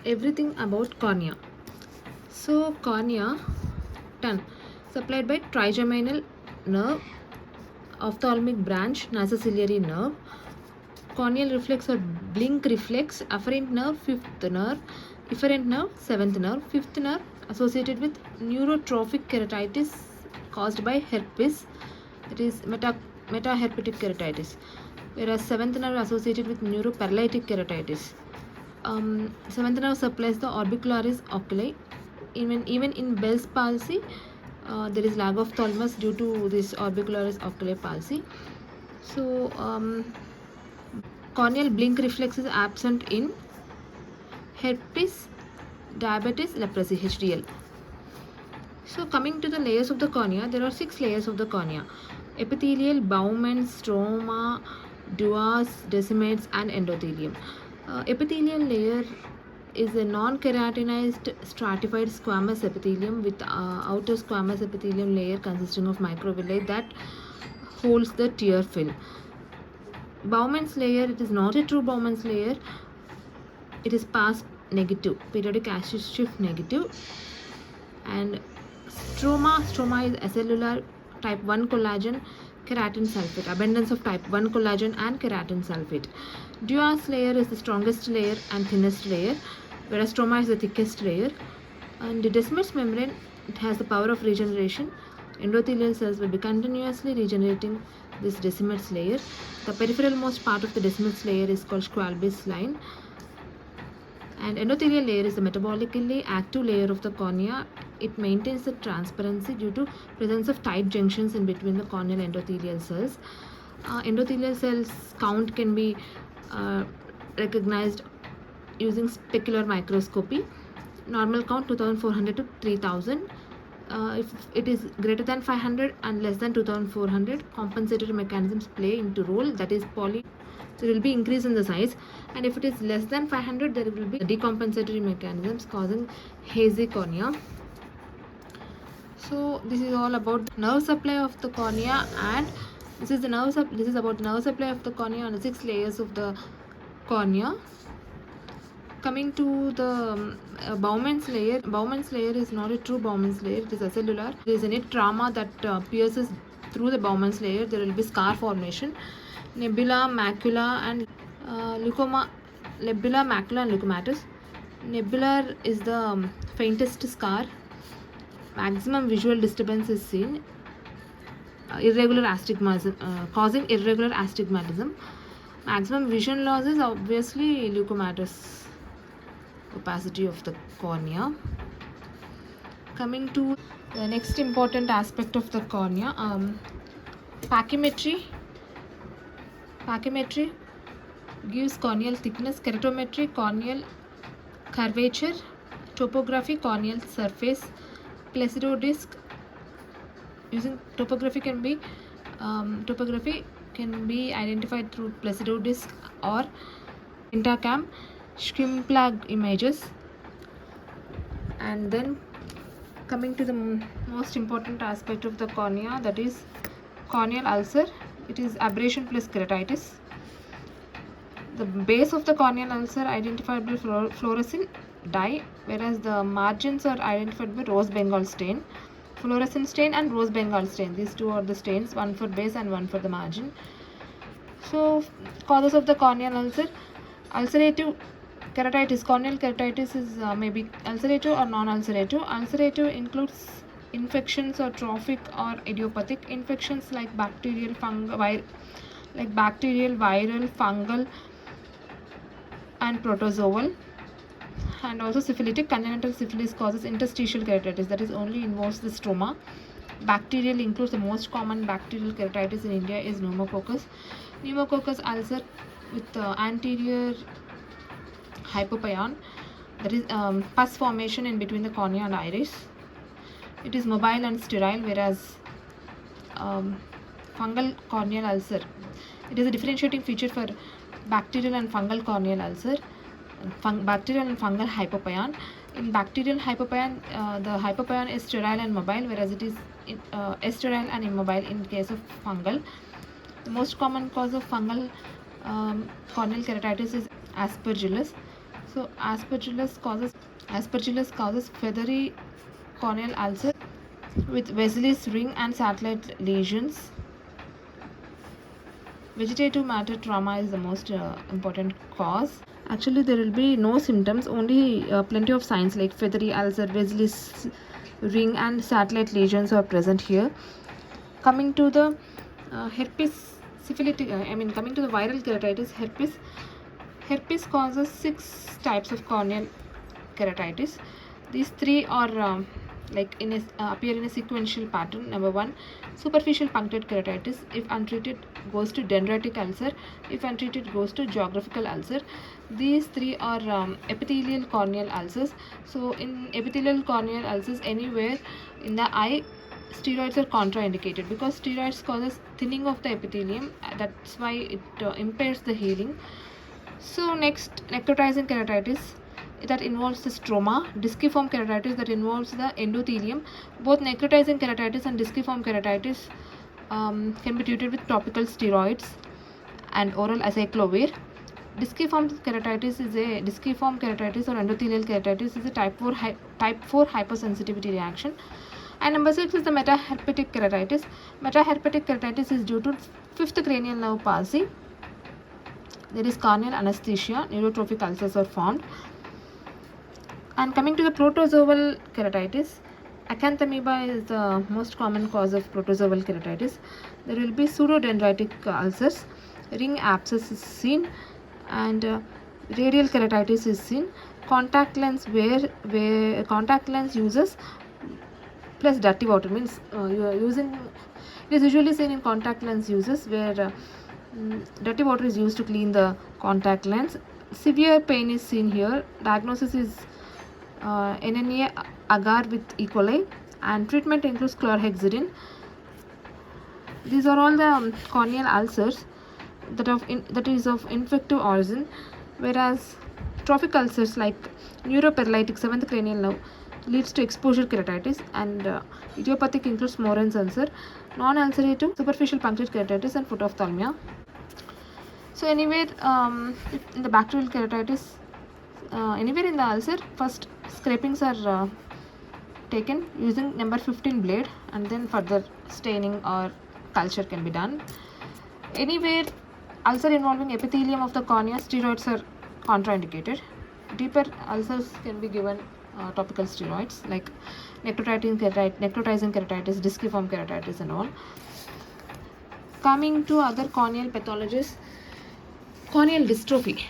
everything about cornea. So cornea 10 supplied by trigeminal nerve, ophthalmic branch, nasociliary nerve, corneal reflex or blink reflex, afferent nerve, fifth nerve, efferent nerve, seventh nerve, fifth nerve associated with neurotrophic keratitis caused by herpes, that is metaherpetic keratitis, whereas seventh nerve associated with neuroparalytic keratitis. Seventh nerve supplies the orbicularis oculi. Even in Bell's palsy, there is lag of thalamus due to this orbicularis oculi palsy. So, corneal blink reflex is absent in herpes, diabetes, leprosy, HDL. So, coming to the layers of the cornea, there are 6 layers of the cornea: epithelial, Bowman's, stroma, duas, decimates, and endothelium. Epithelial layer is a non-keratinized stratified squamous epithelium with outer squamous epithelium layer consisting of microvilli that holds the tear film. Bowman's layer, it is not a true Bowman's layer. It is past negative, periodic acid shift negative. And stroma is acellular type 1 collagen, keratin sulfate, abundance of type 1 collagen and keratin sulfate. Duas layer is the strongest layer and thinnest layer, whereas stroma is the thickest layer. And the Descemet's membrane, it has the power of regeneration. Endothelial cells will be continuously regenerating this Descemet's layer. The peripheral most part of the Descemet's layer is called Schwalbe's line. And endothelial layer is the metabolically active layer of the cornea. It maintains the transparency due to presence of tight junctions in between the corneal endothelial cells. Endothelial cells count can be recognized using specular microscopy. Normal count 2400 to 3000. If it is greater than 500 and less than 2400, compensatory mechanisms play into role, that is there will be increase in the size, and if it is less than 500, there will be decompensatory mechanisms causing hazy cornea. So this is all about the nerve supply of the cornea, and this is about the nerve supply of the cornea on the 6 layers of the cornea. Coming to the Bowman's layer is not a true Bowman's layer. It is acellular. There is a net trauma that pierces through the Bowman's layer. There will be scar formation. Nebula, macula, and leucoma. Nebula, macula, and leukomatous. Nebular is the faintest scar. Maximum visual disturbance is seen. Irregular astigmatism, causing irregular astigmatism. Maximum vision loss is obviously leukomatous opacity of the cornea. Coming to the next important aspect of the cornea, pachymetry. Pachymetry gives corneal thickness. Keratometry, corneal curvature. Topography, corneal surface. Placido disc. Using topography can be identified through Placido disc or Pentacam, Schwimplag images. And then coming to the most important aspect of the cornea, that is corneal ulcer. It is abrasion plus keratitis. The base of the corneal ulcer identified by fluorescent dye, whereas the margins are identified by rose Bengal stain. Fluorescent stain and rose Bengal stain, these two are the stains, one for base and one for the margin. So causes of the corneal ulcer: ulcerative keratitis. Corneal keratitis is maybe ulcerative or non-ulcerative. Ulcerative includes infections or trophic or idiopathic infections like bacterial, viral, fungal, and protozoal. And also syphilitic. Congenital syphilis causes interstitial keratitis, that is only involves the stroma. Bacterial includes the most common bacterial keratitis in India is pneumococcus. Pneumococcus ulcer with anterior hypopyon, that is pus formation in between the cornea and iris. It is mobile and sterile, whereas fungal corneal ulcer, it is a differentiating feature for bacterial and fungal corneal ulcer. Bacterial and fungal hypopyon. In bacterial hypopyon, the hypopyon is sterile and mobile, whereas it is sterile and immobile in case of fungal. The most common cause of fungal corneal keratitis is aspergillus. So aspergillus causes feathery corneal ulcer with Wesley's ring and satellite lesions. Vegetative matter trauma is the most important cause. Actually, there will be no symptoms, only plenty of signs like feathery ulcer, Wesley's ring, and satellite lesions are present here. Coming to the herpes syphilitic, coming to the viral keratitis, herpes causes 6 types of corneal keratitis. These 3 are appear in a sequential pattern. Number 1, superficial punctate keratitis. If untreated, goes to dendritic ulcer. If untreated, goes to geographical ulcer. These 3 are epithelial corneal ulcers. So in epithelial corneal ulcers, anywhere in the eye, steroids are contraindicated because steroids causes thinning of the epithelium. That's why it impairs the healing. So next, necrotizing keratitis, that involves the stroma. Disciform keratitis, that involves the endothelium. Both necrotizing keratitis and disciform keratitis can be treated with topical steroids and oral acyclovir. Disciform keratitis or endothelial keratitis is a type 4 hypersensitivity reaction. And number 6 is the metaherpetic keratitis. Metaherpetic keratitis is due to 5th cranial nerve palsy. There is corneal anesthesia, neurotrophic ulcers are formed. And coming to the protozoal keratitis, acanthamoeba is the most common cause of protozoal keratitis. There will be pseudodendritic ulcers, ring abscess is seen, and radial keratitis is seen. Contact lens where contact lens uses plus dirty water means you are using. It is usually seen in contact lens uses where dirty water is used to clean the contact lens. Severe pain is seen here. Diagnosis is NNA agar with E. coli, and treatment includes chlorhexidine. These are all the corneal ulcers that is of infective origin, whereas trophic ulcers like neuroparalytic 7th cranial nerve leads to exposure keratitis, and idiopathic includes Moran's ulcer, non-ulcerative superficial punctate keratitis, and photophthalmia. So anywhere in the bacterial keratitis, anywhere in the ulcer, first scrapings are taken using number 15 blade, and then further staining or culture can be done. Anywhere ulcer involving epithelium of the cornea, steroids are contraindicated. Deeper ulcers can be given topical steroids like necrotizing keratitis, disciform keratitis, and all. Coming to other corneal pathologies, corneal dystrophy.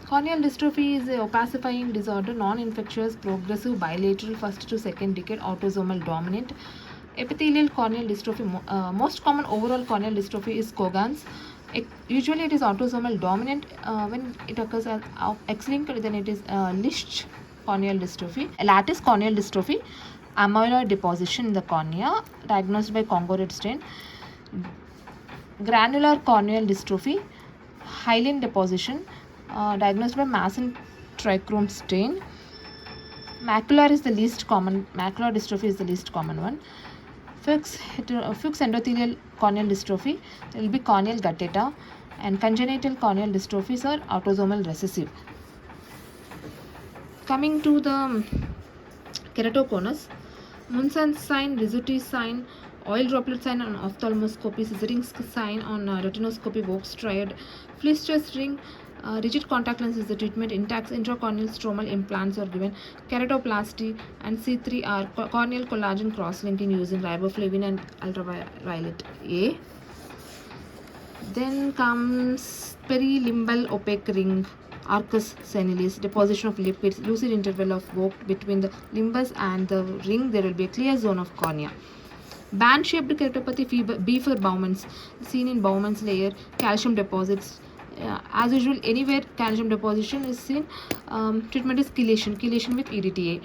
Corneal dystrophy is a opacifying disorder, non-infectious, progressive, bilateral, first to second decade, autosomal dominant. Epithelial corneal dystrophy, most common overall corneal dystrophy is Cogan's. Usually it is autosomal dominant. When it occurs as X-linked, then it is Lisch corneal dystrophy. Lattice corneal dystrophy, amyloid deposition in the cornea, diagnosed by Congo red stain. Granular corneal dystrophy, hyaline deposition, diagnosed by Masson trichrome stain. Macular dystrophy is the least common one. Fuchs endothelial corneal dystrophy, there will be corneal guttata, and congenital corneal dystrophies are autosomal recessive. Coming to the keratoconus, Munson's sign, Rizzuti sign, oil droplet sign on ophthalmoscopy, scissoring sign on retinoscopy, Vogt's triad, Fleisch's ring, rigid contact lens is the treatment. Intact intracorneal stromal implants are given. Keratoplasty and C3 are corneal collagen cross-linking using riboflavin and ultraviolet A. Then comes perilimbal opaque ring, arcus senilis, deposition of lipids, lucid interval of Vogt between the limbus and the ring. There will be a clear zone of cornea. Band-shaped keratopathy, B for Bowman's, seen in Bowman's layer, calcium deposits. As usual, anywhere calcium deposition is seen, treatment is chelation with EDTA.